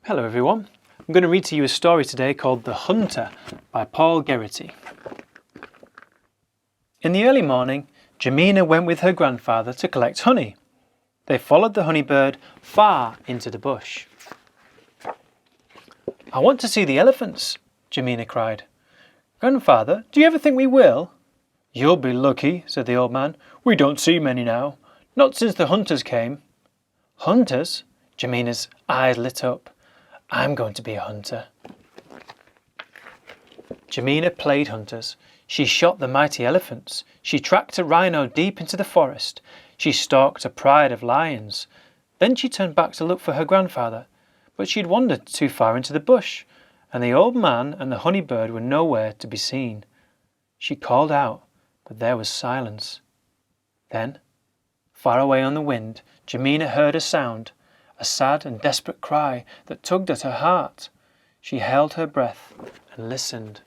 Hello everyone, I'm going to read to you a story today called The Hunter by Paul Geraghty. In the early morning, Jemina went with her grandfather to collect honey. They followed the honeybird far into the bush. "I want to see the elephants," Jemina cried. "Grandfather, do you ever think we will?" "You'll be lucky," said the old man. "We don't see many now, not since the hunters came." "Hunters?" Jemina's eyes lit up. "I'm going to be a hunter." Jemina played hunters. She shot the mighty elephants. She tracked a rhino deep into the forest. She stalked a pride of lions. Then she turned back to look for her grandfather, but she'd wandered too far into the bush, and the old man and the honeybird were nowhere to be seen. She called out, but there was silence. Then, far away on the wind, Jemina heard a sound, a sad and desperate cry that tugged at her heart. She held her breath and listened.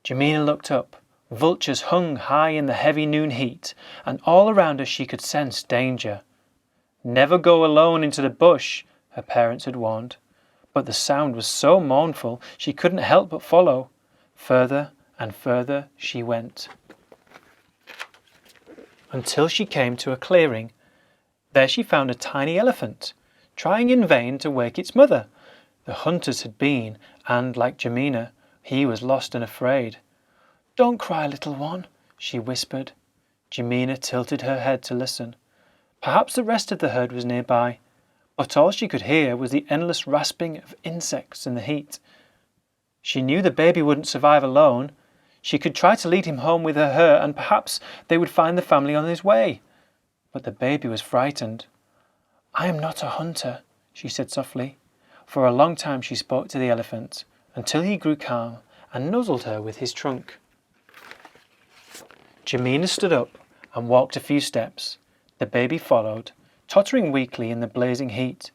Jemina looked up. Vultures hung high in the heavy noon heat, and all around her she could sense danger. "Never go alone into the bush," her parents had warned. But the sound was so mournful she couldn't help but follow. Further and further she went, until she came to a clearing. There she found a tiny elephant, trying in vain to wake its mother. The hunters had been, and, like Jemina, he was lost and afraid. "Don't cry, little one," she whispered. Jemina tilted her head to listen. Perhaps the rest of the herd was nearby, but all she could hear was the endless rasping of insects in the heat. She knew the baby wouldn't survive alone. She could try to lead him home with her, and perhaps they would find the family on his way. But the baby was frightened. "I am not a hunter," she said softly. For a long time she spoke to the elephant, until he grew calm and nuzzled her with his trunk. Jemina stood up and walked a few steps. The baby followed, tottering weakly in the blazing heat.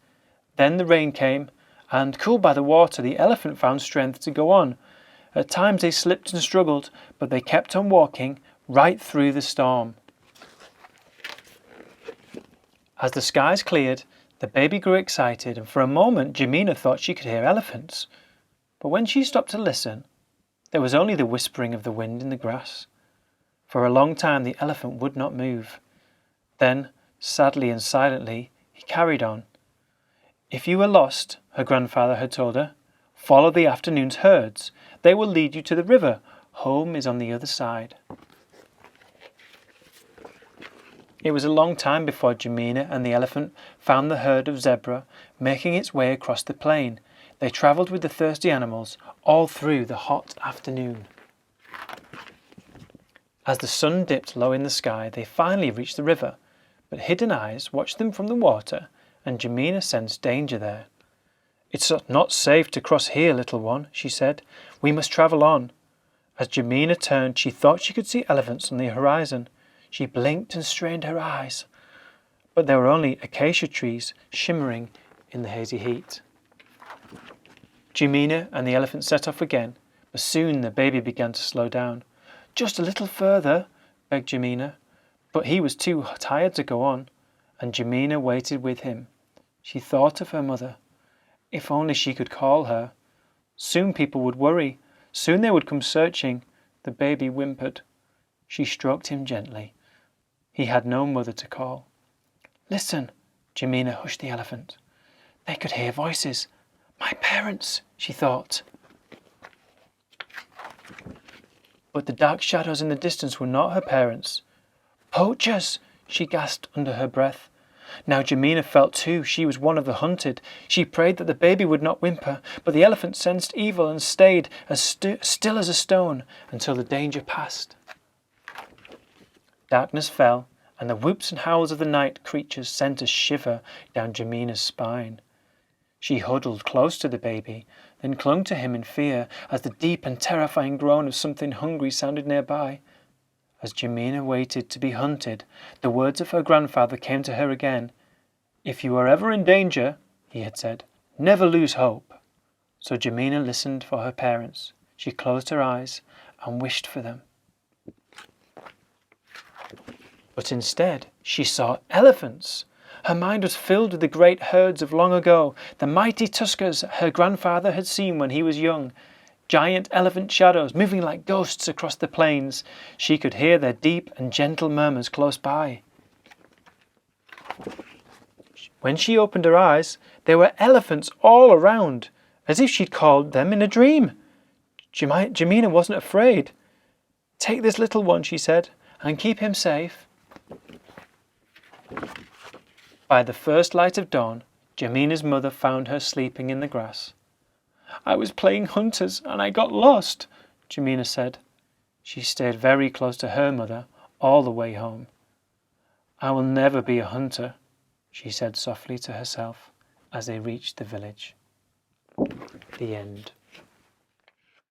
Then the rain came, and, cooled by the water, the elephant found strength to go on. At times they slipped and struggled, but they kept on walking right through the storm. As the skies cleared, the baby grew excited, and for a moment Jemina thought she could hear elephants. But when she stopped to listen, there was only the whispering of the wind in the grass. For a long time the elephant would not move. Then, sadly and silently, he carried on. "If you are lost," her grandfather had told her, "follow the afternoon's herds. They will lead you to the river. Home is on the other side." It was a long time before Jemina and the elephant found the herd of zebra making its way across the plain. They travelled with the thirsty animals all through the hot afternoon. As the sun dipped low in the sky, they finally reached the river, but hidden eyes watched them from the water, and Jemina sensed danger there. "It's not safe to cross here, little one," she said. "We must travel on." As Jemina turned, she thought she could see elephants on the horizon. She blinked and strained her eyes, but there were only acacia trees shimmering in the hazy heat. Jemina and the elephant set off again, but soon the baby began to slow down. "Just a little further," begged Jemina, but he was too tired to go on, and Jemina waited with him. She thought of her mother. If only she could call her. Soon people would worry. Soon they would come searching. The baby whimpered. She stroked him gently. He had no mother to call. "Listen," Jemina hushed the elephant. They could hear voices. "My parents," she thought. But the dark shadows in the distance were not her parents. "Poachers," she gasped under her breath. Now Jemina felt too she was one of the hunted. She prayed that the baby would not whimper, but the elephant sensed evil and stayed as still as a stone until the danger passed. Darkness fell, and the whoops and howls of the night creatures sent a shiver down Jemina's spine. She huddled close to the baby, then clung to him in fear as the deep and terrifying groan of something hungry sounded nearby. As Jemina waited to be hunted, the words of her grandfather came to her again. "If you are ever in danger," he had said, "never lose hope." So Jemina listened for her parents. She closed her eyes and wished for them. But instead she saw elephants. Her mind was filled with the great herds of long ago, the mighty tuskers her grandfather had seen when he was young. Giant elephant shadows moving like ghosts across the plains. She could hear their deep and gentle murmurs close by. When she opened her eyes, there were elephants all around, as if she'd called them in a dream. Jamina wasn't afraid. "Take this little one," she said, "and keep him safe." By the first light of dawn, Jamina's mother found her sleeping in the grass. "I was playing hunters and I got lost," Jamina said. She stayed very close to her mother all the way home. "I will never be a hunter," she said softly to herself as they reached the village. The end.